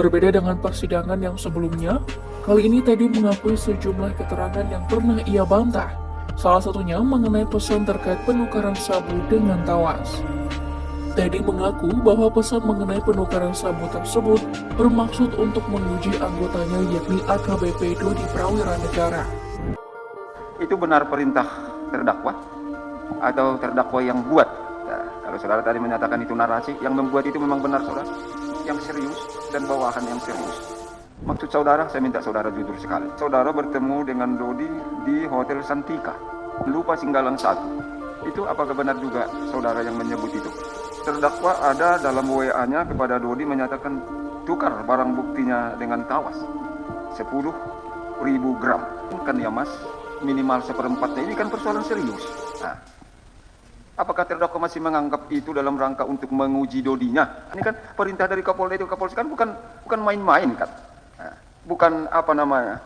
Berbeda dengan persidangan yang sebelumnya, kali ini Teddy mengakui sejumlah keterangan yang pernah ia bantah. Salah satunya mengenai pesan terkait penukaran sabu dengan tawas. Teddy mengaku bahwa pesan mengenai penukaran sabu tersebut bermaksud untuk menguji anggotanya yakni AKBP Dodi Prawira Negara. Itu benar perintah terdakwa atau terdakwa yang buat? Nah, kalau saudara tadi menyatakan itu narasi, yang membuat itu memang benar saudara? Yang serius dan bawahan yang serius. Maksud saudara, saya minta saudara jujur sekali. Saudara bertemu dengan Dodi di Hotel Santika, lupa Singgalang 1. Itu apakah benar juga saudara yang menyebut itu? Terdakwa ada dalam WA-nya kepada Dodi menyatakan tukar barang buktinya dengan tawas 10.000 gram. Kan ya mas, minimal seperempatnya, ini kan persoalan serius. Nah, apakah terdakwa masih menganggap itu dalam rangka untuk menguji Dodinya? Ini kan perintah dari Kapolda itu, Kapolres kan bukan main-main kan. Nah, bukan apa namanya,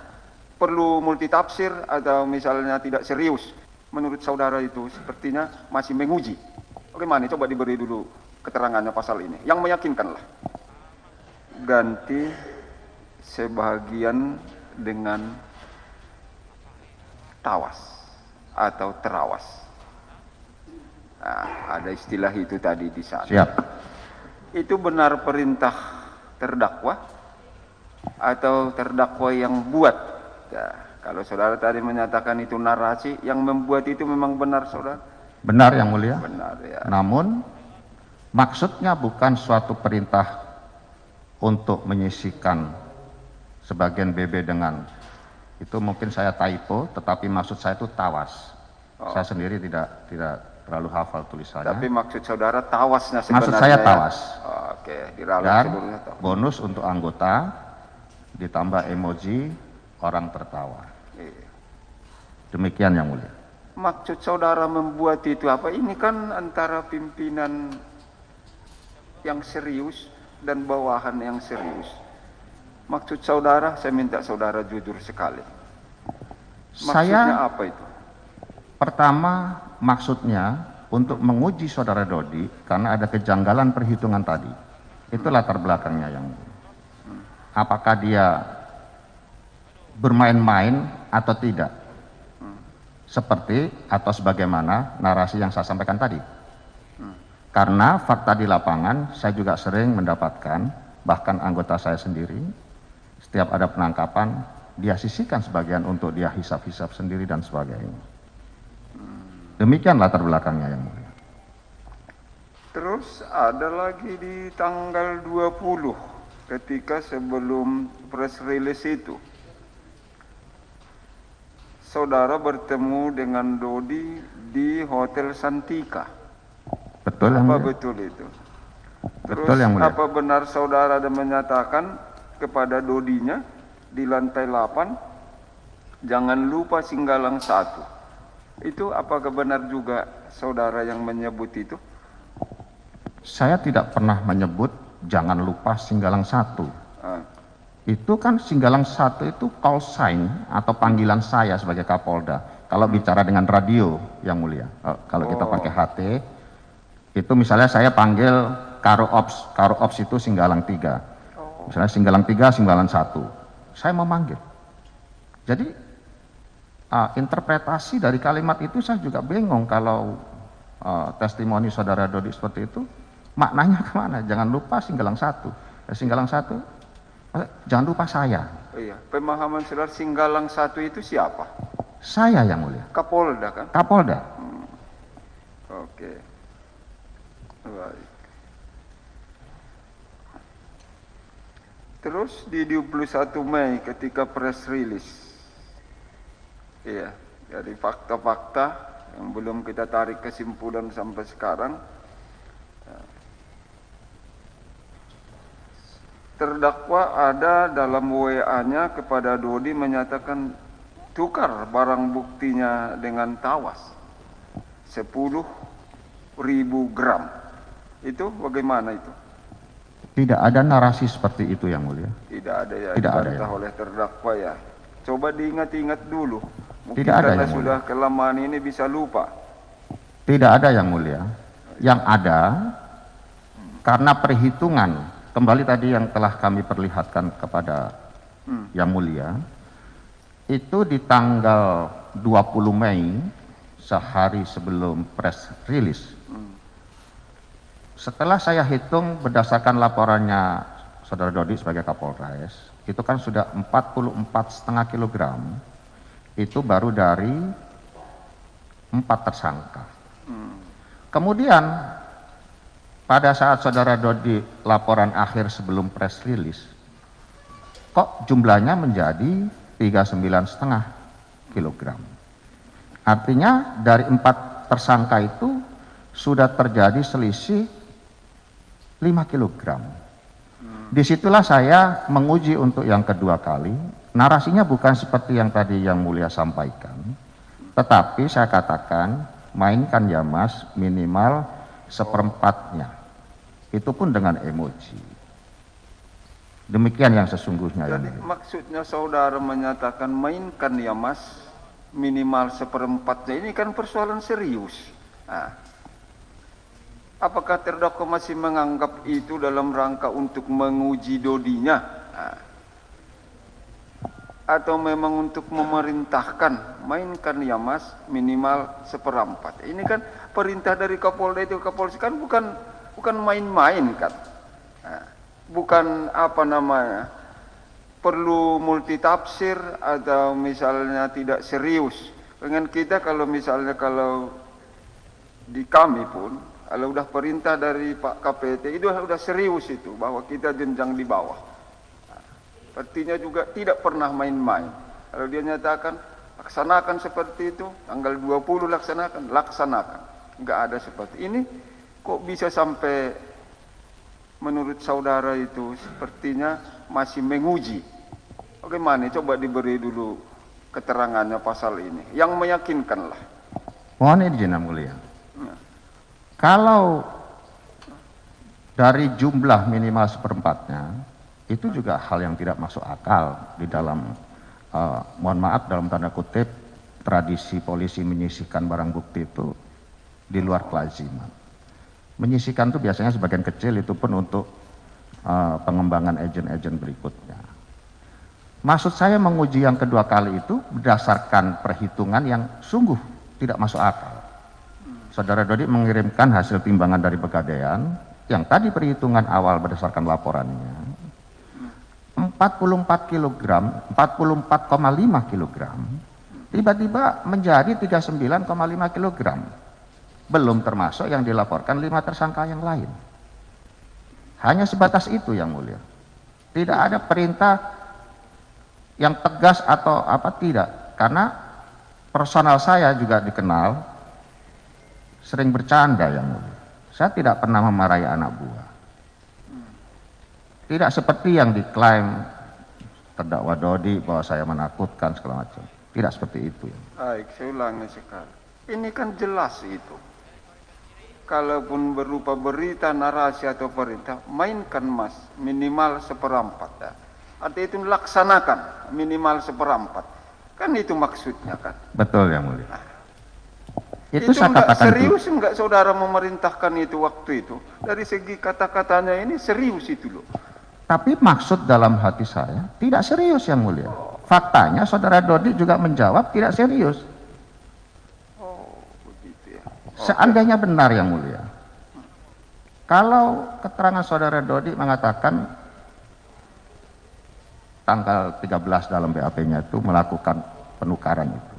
perlu multitafsir atau misalnya tidak serius. Menurut saudara itu sepertinya masih menguji. Bagaimana? Coba diberi dulu keterangannya pasal ini. Yang meyakinkan lah. Ganti sebagian dengan tawas atau terawas. Nah, ada istilah itu tadi di sana. Siap. Itu benar perintah terdakwa atau terdakwa yang buat? Nah, kalau saudara tadi menyatakan itu narasi, yang membuat itu memang benar saudara? Benar yang mulia. Benar ya. Namun maksudnya bukan suatu perintah untuk menyisihkan sebagian BB dengan itu, mungkin saya typo, tetapi maksud saya itu tawas. Saya sendiri tidak terlalu hafal tulisannya. Tapi maksud saudara tawasnya sebenarnya. Maksud saya tawas. Oke, diralat Dan seluruhnya tawas. bonus untuk anggota ditambah emoji orang tertawa. Iya. Demikian yang mulia. Maksud saudara membuat itu apa? Ini kan antara pimpinan yang serius dan bawahan yang serius. Maksud saudara, saya minta saudara jujur sekali. Maksudnya Saya apa itu? pertama maksudnya untuk menguji saudara Dodi karena ada kejanggalan perhitungan tadi. Itu latar belakangnya yang mulia. Apakah dia bermain-main atau tidak? Seperti atau sebagaimana narasi yang saya sampaikan tadi. Karena fakta di lapangan saya juga sering mendapatkan, bahkan anggota saya sendiri, setiap ada penangkapan dia sisihkan sebagian untuk dia hisap-hisap sendiri dan sebagainya. Demikian latar belakangnya yang mulia. Terus ada lagi di tanggal 20 ketika sebelum press release itu. Saudara bertemu dengan Dodi di Hotel Santika. Betul yang Apa mulia? betul itu? Terus Betul yang mulia. apa benar saudara ada menyatakan kepada Dodinya di lantai 8, jangan lupa Singgalang 1. Itu apakah benar juga saudara yang menyebut itu? Saya tidak pernah menyebut jangan lupa Singgalang 1. Itu kan Singgalang 1 itu call sign atau panggilan saya sebagai Kapolda. Kalau bicara dengan radio yang mulia. Kalau kita pakai HT, itu misalnya saya panggil Karo Ops itu Singgalang 3. Misalnya Singgalang 3, Singgalang 1. Saya memanggil. Jadi interpretasi dari kalimat itu saya juga bingung kalau testimoni saudara Dodi seperti itu, maknanya kemana? Jangan lupa Singgalang 1. Singgalang 1, jangan lupa saya. Iya, pemahaman saudara Singgalang 1 itu siapa? Saya yang mulia. Kapolda kan? Kapolda. Oke. Baik. Terus di 21 Mei ketika press release. Iya, dari fakta-fakta yang belum kita tarik kesimpulan sampai sekarang. Terdakwa ada dalam WA-nya kepada Dodi menyatakan tukar barang buktinya dengan tawas 10.000 gram. Itu bagaimana itu? Tidak ada narasi seperti itu yang mulia. Tidak ada ya, Tidak ada dibantah ya. oleh terdakwa ya. Coba diingat-ingat dulu. Mungkin Tidak ada karena yang sudah kelamaan ini bisa lupa. Tidak ada yang mulia. Yang ada karena perhitungan kembali tadi yang telah kami perlihatkan kepada Yang Mulia, itu di tanggal 20 Mei, sehari sebelum press release. Setelah saya hitung berdasarkan laporannya Saudara Dodi sebagai Kapolres, itu kan sudah 44,5 kilogram, itu baru dari 4 tersangka. Kemudian pada saat Saudara Dodi laporan akhir sebelum press release, kok jumlahnya menjadi 39,5 kilogram. Artinya dari 4 tersangka itu sudah terjadi selisih 5 kilogram. Disitulah saya menguji untuk yang kedua kali. Narasinya bukan seperti yang tadi Yang Mulia sampaikan, tetapi saya katakan mainkan ya Mas minimal seperempatnya. Itu pun dengan emoji. Demikian yang sesungguhnya. Jadi maksudnya saudara menyatakan mainkan ya Mas minimal seperempatnya, ini kan persoalan serius. Nah, apakah terdakwa masih menganggap itu dalam rangka untuk menguji Dodinya? Nah, atau memang untuk memerintahkan mainkan ya Mas minimal seperempat? Ini kan perintah dari Kapolda itu, Kapolres kan bukan main-main kan. Nah, bukan apa namanya perlu multitafsir atau misalnya tidak serius dengan kita. Kalau misalnya kalau di kami pun kalau udah perintah dari Pak KPT itu udah serius, itu bahwa kita jenjang di bawah. Artinya juga tidak pernah main-main. Kalau dia nyatakan laksanakan seperti itu, tanggal 20 laksanakan, nggak ada seperti ini. Kok bisa sampai menurut saudara itu sepertinya masih menguji? Bagaimana? Coba diberi dulu keterangannya pasal ini, yang meyakinkan lah. Mohon izin Yang Mulia. Kalau dari jumlah minimal seperempatnya, itu juga hal yang tidak masuk akal di dalam, mohon maaf dalam tanda kutip, tradisi polisi menyisihkan barang bukti itu di luar kelaziman. Menyisihkan itu biasanya sebagian kecil, itu pun untuk pengembangan agen-agen berikutnya. Maksud saya menguji yang kedua kali itu berdasarkan perhitungan yang sungguh tidak masuk akal. Saudara Dodi mengirimkan hasil timbangan dari Pegadaian, yang tadi perhitungan awal berdasarkan laporannya, 44 kilogram, 44,5 kilogram, tiba-tiba menjadi 39,5 kilogram. Belum termasuk yang dilaporkan 5 tersangka yang lain. Hanya sebatas itu Yang Mulia. Tidak ada perintah yang tegas atau apa, tidak. Karena personal saya juga dikenal sering bercanda Yang Mulia. Saya tidak pernah memarahi anak buah. Tidak seperti yang diklaim terdakwa Dodi bahwa saya menakutkan segala macam. Tidak seperti itu. Baik, saya ulangi sekali. Ini kan jelas itu. Kalaupun berupa berita, narasi atau perintah, mainkan Mas minimal seperempat. Ya. Artinya itu laksanakan minimal seperempat. Kan itu maksudnya kan. Betul Yang Mulia. Nah, itu saya enggak katakan serius enggak saudara memerintahkan itu waktu itu? Dari segi kata-katanya ini serius itu loh. Tapi maksud dalam hati saya tidak serius Yang Mulia. Faktanya Saudara Dodi juga menjawab tidak serius. Seandainya benar Yang Mulia, kalau keterangan Saudara Dodi mengatakan tanggal 13 dalam BAP-nya itu melakukan penukaran itu,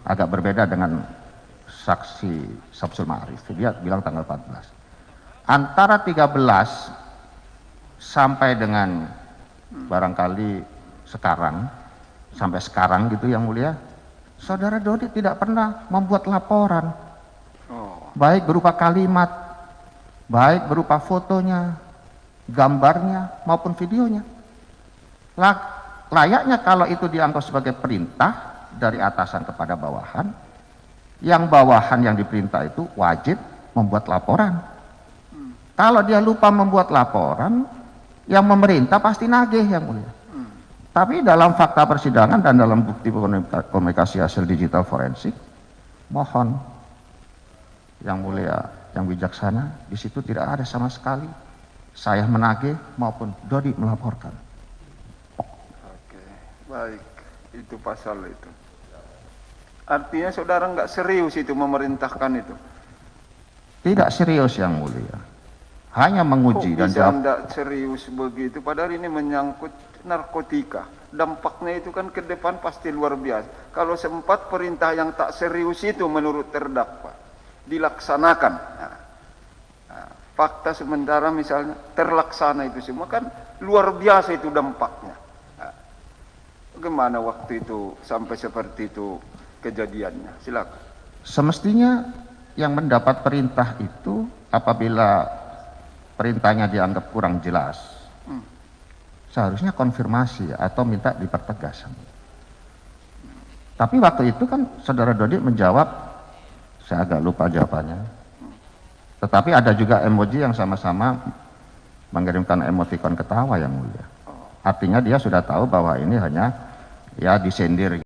agak berbeda dengan saksi Samsul Ma'arif, dia bilang tanggal 14. Antara 13 sampai dengan barangkali sekarang, sampai sekarang gitu Yang Mulia, Saudara Dodi tidak pernah membuat laporan. Baik berupa kalimat, baik berupa fotonya, gambarnya, maupun videonya. Layaknya kalau itu dianggap sebagai perintah dari atasan kepada bawahan, yang bawahan yang diperintah itu wajib membuat laporan. Kalau dia lupa membuat laporan, yang memerintah pasti nagih Yang Mulia. Tapi dalam fakta persidangan dan dalam bukti komunikasi hasil digital forensik, mohon Yang Mulia, yang bijaksana, di situ tidak ada sama sekali saya menagih maupun Dodi melaporkan. Oke, baik. Itu pasal itu. Artinya saudara nggak serius itu memerintahkan itu. Tidak serius Yang Mulia. Hanya menguji dan bisa jawab. nggak serius begitu? Padahal ini menyangkut narkotika. Dampaknya itu kan ke depan pasti luar biasa. Kalau sempat perintah yang tak serius itu menurut terdakwa dilaksanakan. Fakta sementara misalnya terlaksana itu semua kan luar biasa itu dampaknya. Bagaimana waktu itu sampai seperti itu kejadiannya? Silakan. Semestinya yang mendapat perintah itu apabila perintahnya dianggap kurang jelas, seharusnya konfirmasi atau minta dipertegas. Tapi waktu itu kan saudara Dodi menjawab, saya agak lupa jawabannya. Tetapi ada juga emoji yang sama-sama mengirimkan emotikon ketawa Yang Mulia. Artinya dia sudah tahu bahwa ini hanya ya disindir.